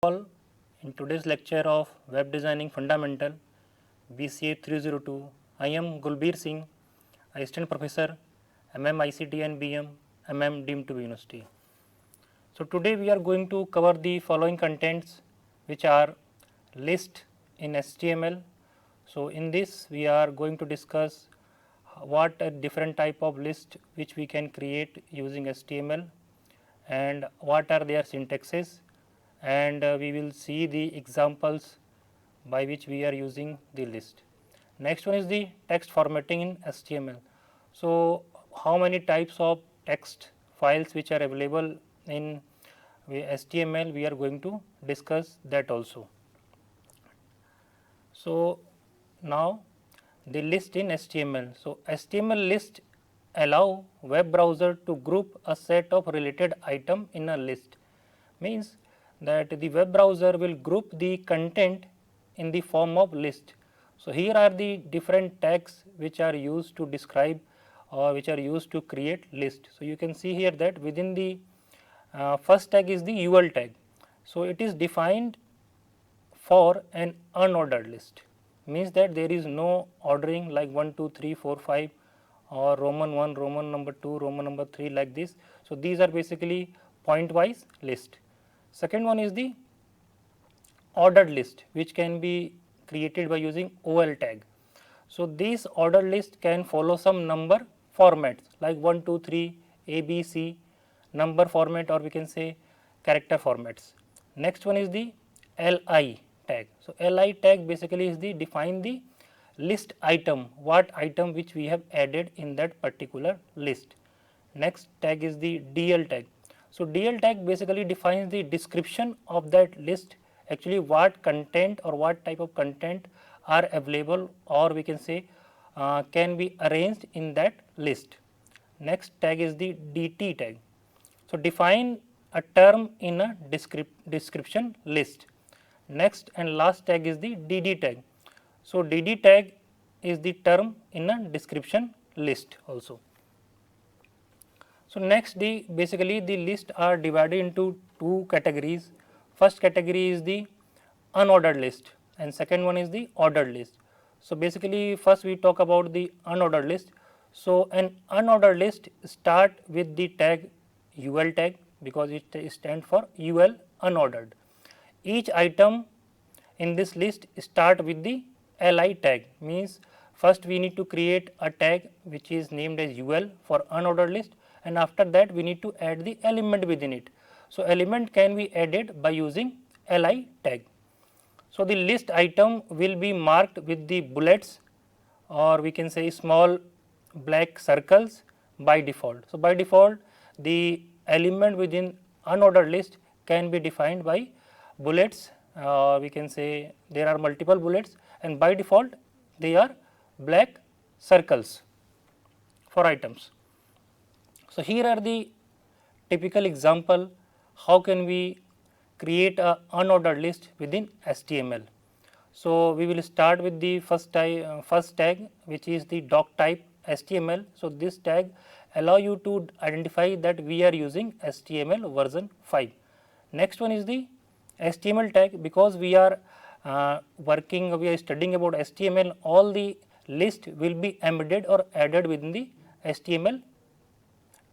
All in today's lecture of Web Designing Fundamental BCA 302. I am Gulbir Singh, Assistant Professor, ICT and BM, deemed to be University. So today we are going to cover the following contents, which are list in HTML. So in this we are going to discuss what a different type of list which we can create using HTML and what are their syntaxes, and we will see the examples by which we are using the list. Next one is the text formatting in HTML. So how many types of text files which are available in HTML, we are going to discuss that also. So now the list in HTML. So HTML list allow web browser to group a set of related item in a list, means that the web browser will group the content in the form of list. So here are the different tags which are used to describe or which are used to create list. So you can see here that within the first tag is the UL tag. So it is defined for an unordered list, means that there is no ordering like 1, 2, 3, 4, 5 or Roman 1, Roman number 2, Roman number 3 like this. So these are basically point wise list. Second one is the ordered list, which can be created by using OL tag. So this ordered list can follow some number formats like 1, 2, 3, A, B, C, number format, or we can say character formats. Next one is the LI tag. So LI tag basically is the define the list item, what item which we have added in that particular list. Next tag is the DL tag. So DL tag basically defines the description of that list, actually what content or what type of content are available, or we can say can be arranged in that list. Next tag is the DT tag. So define a term in a description list. Next and last tag is the DD tag. So DD tag is the term in a description list also. So next basically the list are divided into two categories. First category is the unordered list and second one is the ordered list. So basically first we talk about the unordered list. So an unordered list start with the tag UL tag, because it stands for UL unordered. Each item in this list start with the LI tag, means first we need to create a tag which is named as UL for unordered list, and after that we need to add the element within it. So element can be added by using LI tag. So the list item will be marked with the bullets, or we can say small black circles by default. So by default the element within unordered list can be defined by bullets, we can say there are multiple bullets, and by default they are black circles for items. So here are the typical example how can we create a unordered list within HTML. So we will start with the first tag which is the doc type HTML. So this tag allow you to identify that we are using HTML version 5. Next one is the HTML tag, because we are we are studying about HTML, all the list will be embedded or added within the HTML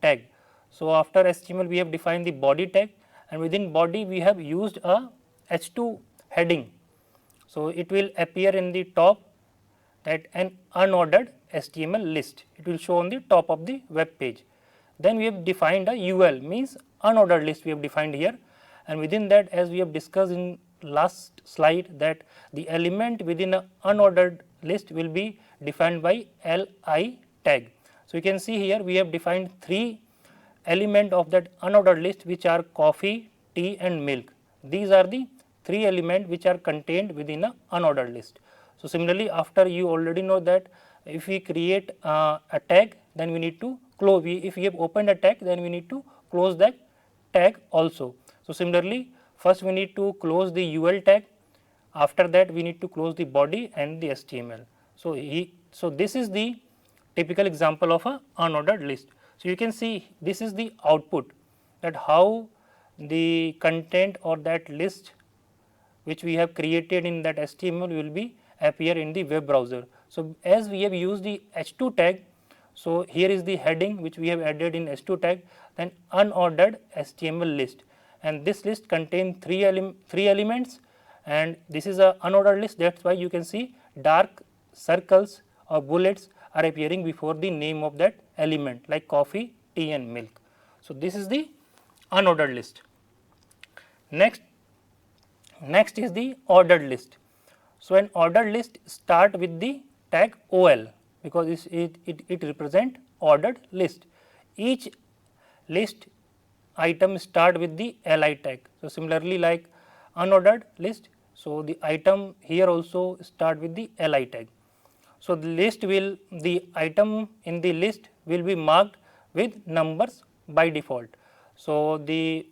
tag. So after HTML we have defined the body tag, and within body we have used a H2 heading. So it will appear in the top that an unordered HTML list, it will show on the top of the web page. Then we have defined a UL, means unordered list we have defined here, and within that, as we have discussed in last slide, that the element within a unordered list will be defined by LI tag. So you can see here we have defined 3 element of that unordered list, which are coffee, tea and milk. These are the 3 elements which are contained within a unordered list. So similarly, after you already know that if we create a tag, then we need to close, if we have opened a tag, then we need to close that tag also. So similarly, first we need to close the UL tag, after that we need to close the body and the HTML. So this is the typical example of a unordered list. So you can see this is the output, that how the content or that list which we have created in that HTML will be appear in the web browser. So, as we have used the H2 tag, so here is the heading which we have added in H2 tag, then unordered HTML list, and this list contains three elements, and this is a unordered list. That is why you can see dark circles or bullets are appearing before the name of that element like coffee, tea and milk. So, this is the unordered list. Next is the ordered list. So, an ordered list start with the tag OL, because it represent ordered list. Each list item start with the li tag. So, similarly like unordered list, so the item here also start with the li tag. So, the item in the list will be marked with numbers by default. So, the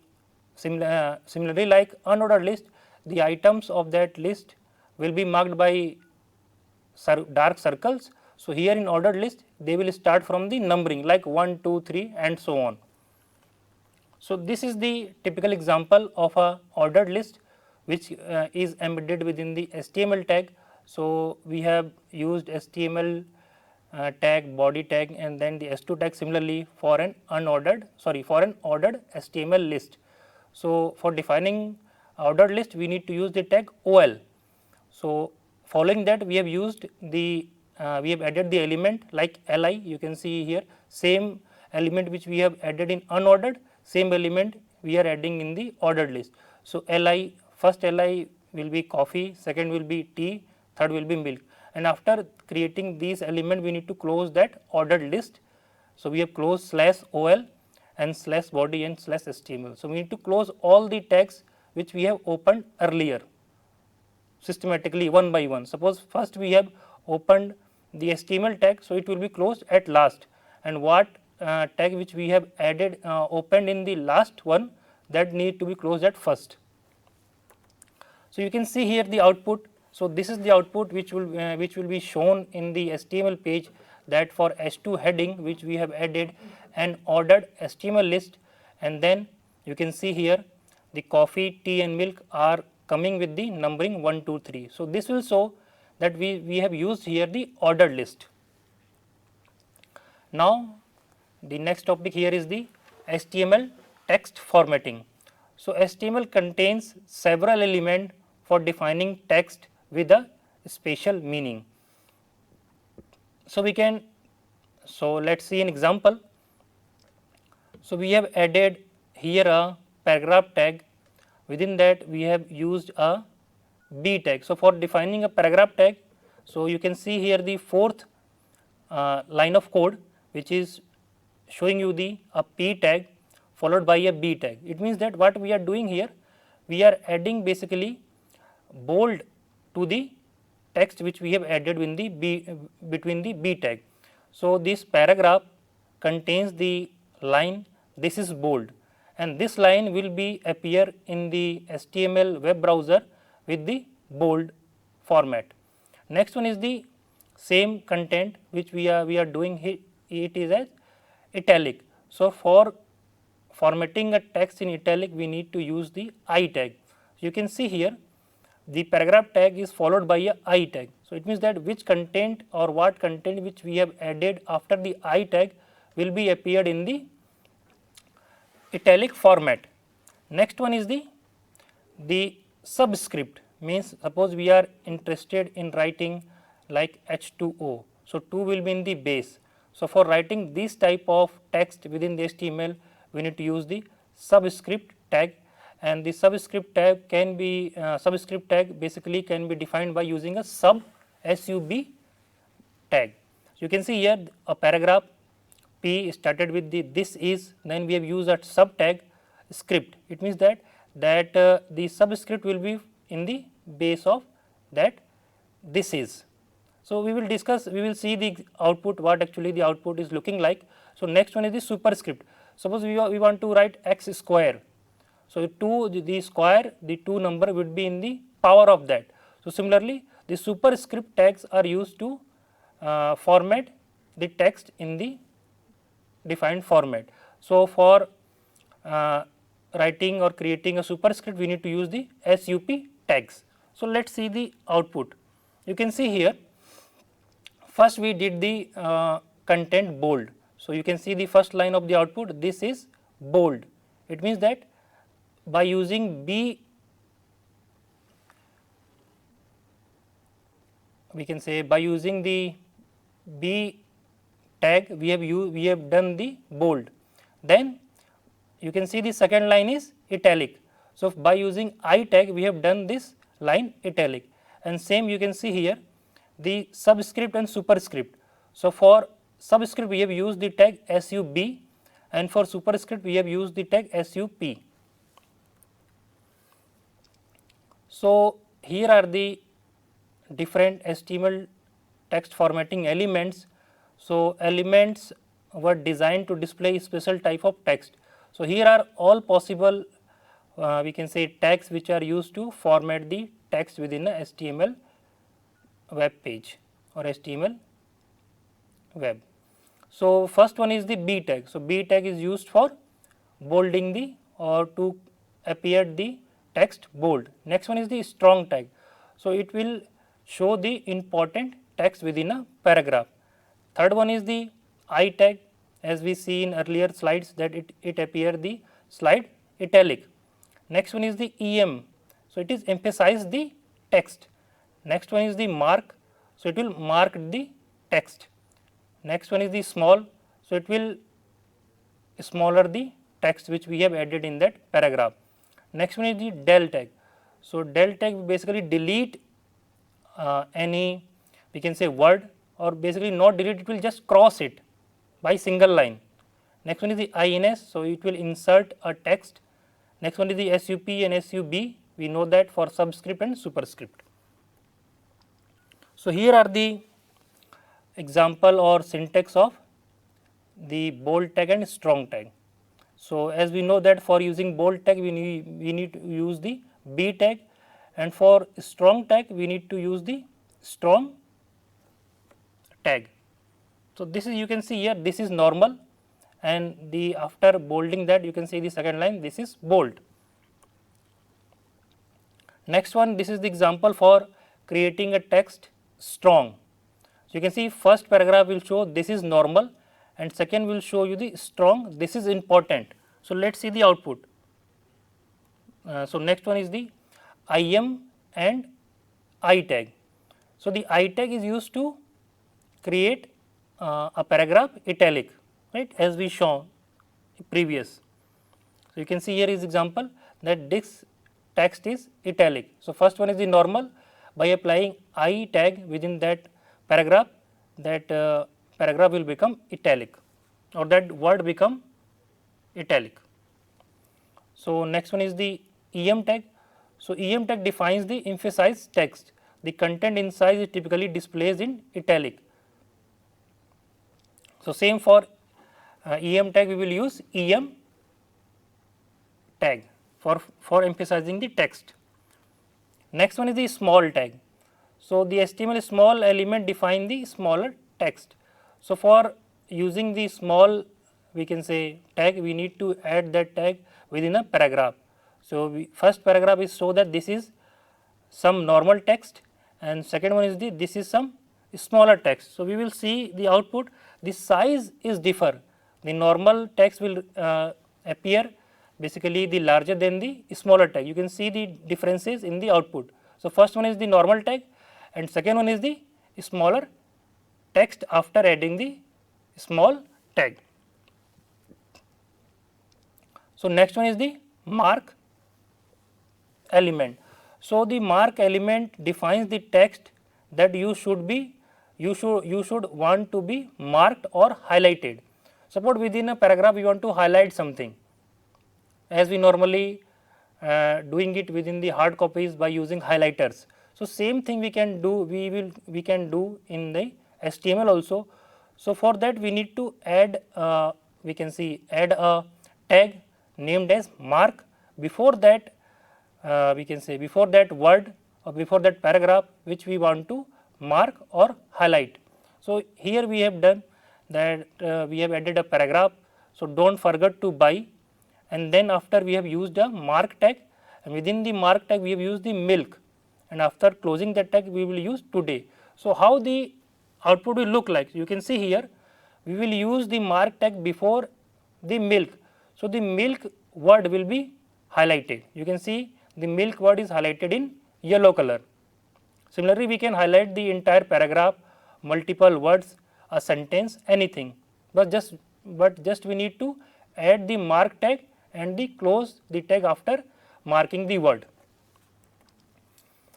similarly like unordered list, the items of that list will be marked by dark circles. So, here in ordered list they will start from the numbering like 1, 2, 3 and so on. So, this is the typical example of a ordered list which is embedded within the HTML tag. So, we have used HTML tag, body tag and then the H2 tag similarly for an ordered HTML list. So, for defining ordered list we need to use the tag OL. So, following that we have used the we have added the element like li, you can see here same element which we have added in unordered, same element we are adding in the ordered list. So, li, first li will be coffee, second will be tea, third will be milk, and after creating these element we need to close that ordered list. So, we have closed /ol and /body and /html. So, we need to close all the tags which we have opened earlier systematically one by one. Suppose first we have opened the HTML tag, so it will be closed at last, and what tag which we have added opened in the last one, that need to be closed at first. So, you can see here the output. So, this is the output which will be shown in the HTML page, that for H2 heading which we have added an ordered HTML list, and then you can see here the coffee, tea and milk are coming with the numbering 1, 2, 3. So, this will show that we have used here the ordered list. Now, the next topic here is the HTML text formatting. So, HTML contains several elements for defining text with a special meaning. So, let us see an example. So, we have added here a paragraph tag, within that we have used a b tag. So, for defining a paragraph tag, so you can see here the fourth line of code which is showing you a p tag followed by a b tag. It means that what we are doing here, we are adding basically bold to the text which we have added in the between the b tag. So, this paragraph contains the line, this is bold, and this line will be appear in the HTML web browser with the bold format. Next one is the same content which we are doing here, it is as italic. So, for formatting a text in italic we need to use the I tag. You can see here the paragraph tag is followed by a I tag. So, it means that which content or what content which we have added after the I tag will be appeared in the italic format. Next one is the subscript, means suppose we are interested in writing like H2O. So, 2 will be in the base. So, for writing this type of text within the HTML we need to use the subscript tag, and the subscript tag can be basically can be defined by using a sub tag. So, you can see here a paragraph P started with the this is, then we have used a sub tag script. It means that the subscript will be in the base of that this is. So, we will see the output, what actually the output is looking like. So, next one is the superscript. Suppose we want to write x square. So, 2 the square, the 2 number would be in the power of that. So, similarly the superscript tags are used to format the text in the defined format. So, for writing or creating a superscript we need to use the SUP tags. So, let us see the output. You can see here, first we did the content bold. So, you can see the first line of the output, this is bold. It means that by using B, we can say by using the B tag we have done the bold. Then you can see the second line is italic. So, by using I tag we have done this line italic, and same you can see here the subscript and superscript. So, for subscript we have used the tag sub, and for superscript we have used the tag sup. So, here are the different HTML text formatting elements. So, elements were designed to display special type of text. So, here are all possible we can say tags which are used to format the text within a HTML web page or HTML web. So, first one is the B tag. So, B tag is used for bolding the or to appear the text bold. Next one is the strong tag. So, it will show the important text within a paragraph. Third one is the I tag, as we see in earlier slides that it appear the slide italic. Next one is the EM. So, it is emphasize the text. Next one is the mark. So, it will mark the text. Next one is the small. So, it will smaller the text which we have added in that paragraph. Next one is the del tag. So, del tag basically delete any we can say word, or basically not delete, it will just cross it by single line. Next one is the INS. So, it will insert a text. Next one is the SUP and SUB, we know that for subscript and superscript. So, here are the example or syntax of the bold tag and strong tag. So, as we know that for using bold tag we need to use the B tag, and for strong tag we need to use the strong tag. So, this is you can see here this is normal, and the after bolding that you can see the second line this is bold. Next one, this is the example for creating a text strong. So, you can see first paragraph will show this is normal, and second will show you the strong, this is important. So, let us see the output. So, next one is the IM and I tag. So, the I tag is used to create a paragraph italic, right, as we shown previous. So, you can see here is example that this text is italic. So, first one is the normal, by applying I tag within that paragraph, that paragraph will become italic, or that word become italic. So, next one is the EM tag. So, EM tag defines the emphasized text, the content inside is typically displays in italic. So, same for EM tag we will use EM tag for emphasizing the text. Next one is the small tag. So, the HTML small element define the smaller text. So, for using the small we can say tag, we need to add that tag within a paragraph. So, first paragraph is so that this is some normal text, and second one is this is some smaller text. So, we will see the output, the size is differ, the normal text will appear basically the larger than the smaller tag. You can see the differences in the output. So, first one is the normal tag, and second one is the smaller text after adding the small tag. So, next one is the mark element. So, the mark element defines the text that you should want to be marked or highlighted. Suppose within a paragraph you want to highlight something, as we normally doing it within the hard copies by using highlighters. So, same thing we can do we can do in the HTML also. So, for that we need to add we can see add a tag named as mark before that we can say before that word or before that paragraph which we want to mark or highlight. So, here we have done that we have added a paragraph. So, do not forget to buy, and then after we have used a mark tag, and within the mark tag we have used the milk, and after closing that tag we will use today. So, how the output will look like? You can see here we will use the mark tag before the milk. So, the milk word will be highlighted. You can see the milk word is highlighted in yellow color. Similarly, we can highlight the entire paragraph, multiple words, a sentence, anything, but just we need to add the mark tag and the close the tag after marking the word.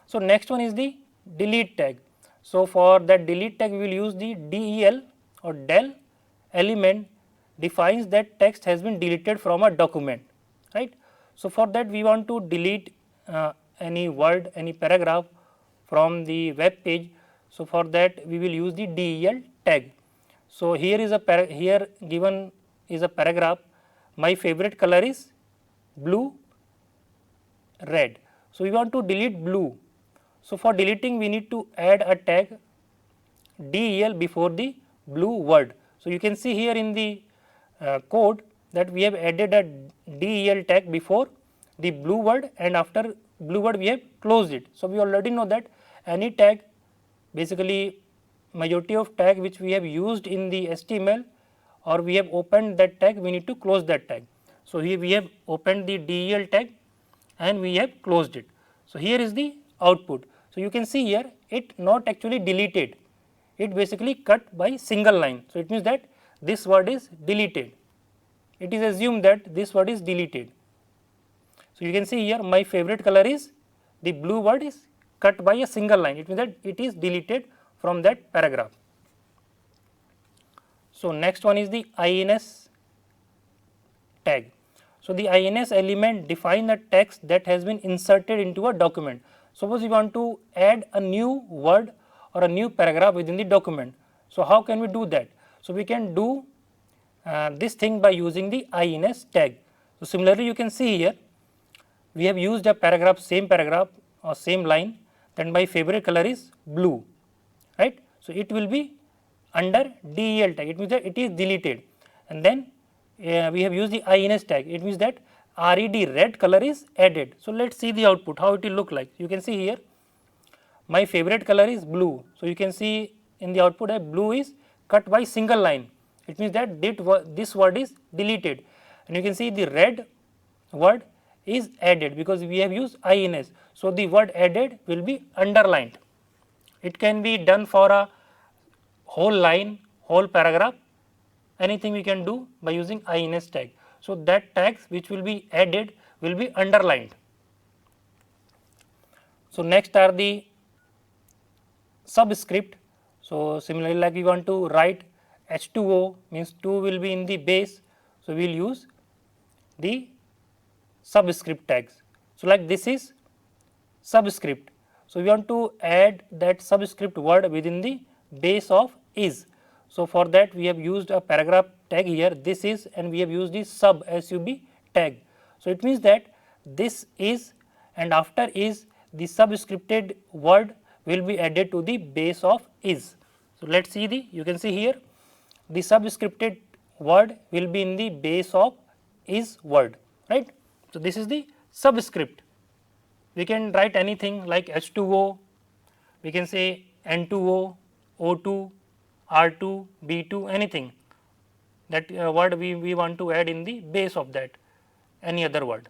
So, next one is the delete tag. So, for that delete tag we will use the del or del element defines that text has been deleted from a document, right. So, for that we want to delete any word, any paragraph from the web page. So, for that we will use the del tag. So, here is a here given is a paragraph, my favorite color is blue, red. So, we want to delete blue. So, for deleting we need to add a tag del before the blue word. So, you can see here in the code that we have added a del tag before the blue word, and after blue word we have closed it. So, we already know that any tag, basically majority of tag which we have used in the HTML or we have opened that tag, we need to close that tag. So, here we have opened the del tag and we have closed it. So, here is the output. So, you can see here it not actually deleted, it basically cut by single line. So, it means that this word is deleted, it is assumed that this word is deleted. So, you can see here my favorite color is, the blue word is cut by a single line, it means that it is deleted from that paragraph. So, next one is the ins tag. So, the ins element define the text that has been inserted into a document. Suppose we want to add a new word or a new paragraph within the document. So, how can we do that? So, we can do this thing by using the ins tag. So, similarly, you can see here we have used a paragraph, same paragraph or same line, then my favorite color is blue, right. So, it will be under del tag, it means that it is deleted, and then we have used the ins tag, it means that red color is added. So, let us see the output, how it will look like. You can see here my favorite color is blue. So, you can see in the output that blue is cut by single line, it means that this word is deleted, and you can see the red word is added because we have used ins. So, the word added will be underlined. It can be done for a whole line, whole paragraph, anything we can do by using ins tag. So, that tags which will be added will be underlined. So, next are the subscript. So, similarly, like we want to write H2O means 2 will be in the base. So, we will use the subscript tags. So, like this is subscript. So, we want to add that subscript word within the base of is. So, for that we have used a paragraph tag here, this is, and we have used the sub tag. So, it means that this is and after is the subscripted word will be added to the base of is. So, let us see the, you can see here the subscripted word will be in the base of is word, right. So, this is the subscript. We can write anything like H2O, we can say N2O, O2, R2, B2, anything that word we want to add in the base of that, any other word.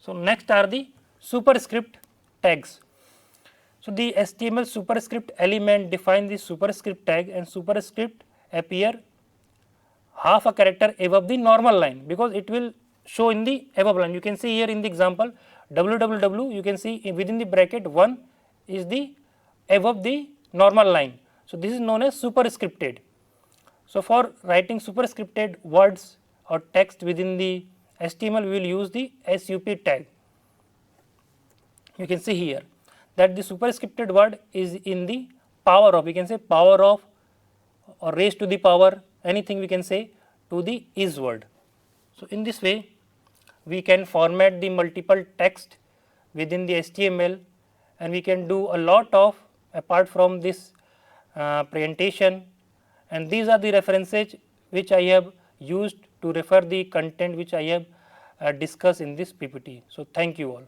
So, next are the superscript tags. So, the HTML superscript element define the superscript tag, and superscript appear half a character above the normal line, because it will show in the above line. You can see here in the example www, you can see within the bracket 1 is the above the normal line. So, this is known as superscripted. So, for writing superscripted words or text within the HTML, we will use the SUP tag. You can see here that the superscripted word is in the power of, we can say power of or raised to the power, anything we can say to the is word. So, in this way we can format the multiple text within the HTML, and we can do a lot of apart from this presentation, and these are the references which I have used to refer the content which I have discussed in this PPT. So, thank you all.